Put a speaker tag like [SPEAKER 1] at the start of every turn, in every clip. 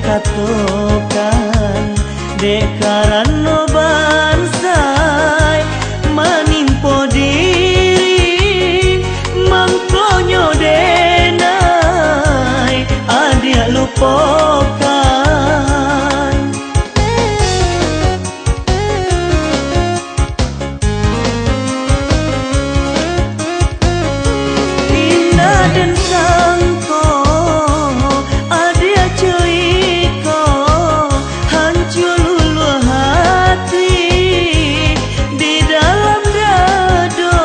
[SPEAKER 1] katokan dekaran no bansai manimpo diri mangkonyo denai adia lupakan indah dan sangko adia cuiko hancur lulu hati di dalam dado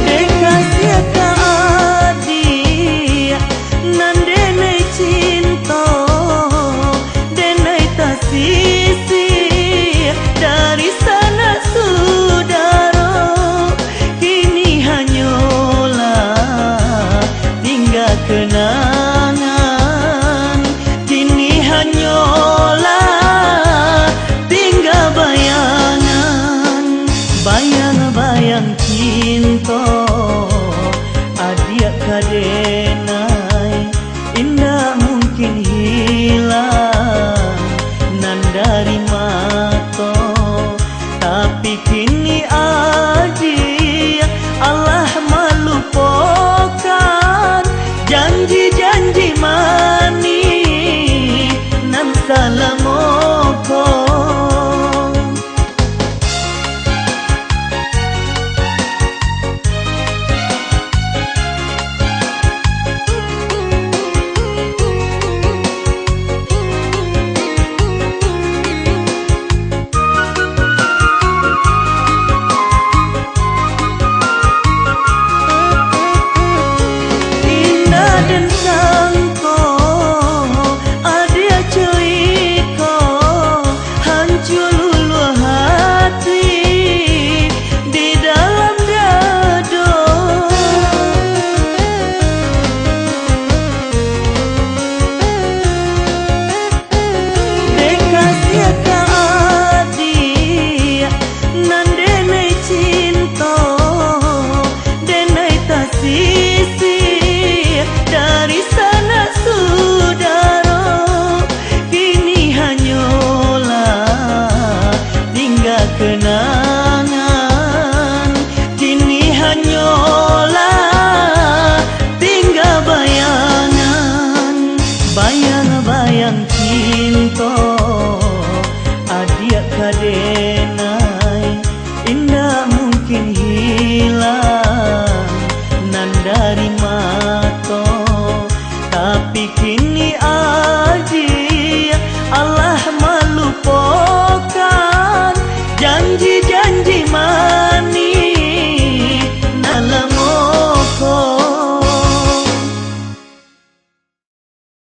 [SPEAKER 1] dekasih ka adia nan denai cinta denai tasisi dari sana saudara kini hanyalah tinggal kenangan kini hanyalah tinggal bayangan bayang-bayang cinta adia kadenai indah mungkin hilang nan dari mata tapi kini adia Allah melupakan janji-janji manis nan salamoko dan sangko adia cuiko hancur lulu hati di dalam dado dekasih ka adia nan denai cinta denai tasisi dari sana saudara kini hanyalah tinggal kenangan kini hanyalah tinggal bayangan bayang-bayang cinta adia kadenai indah mungkin hilang nan dari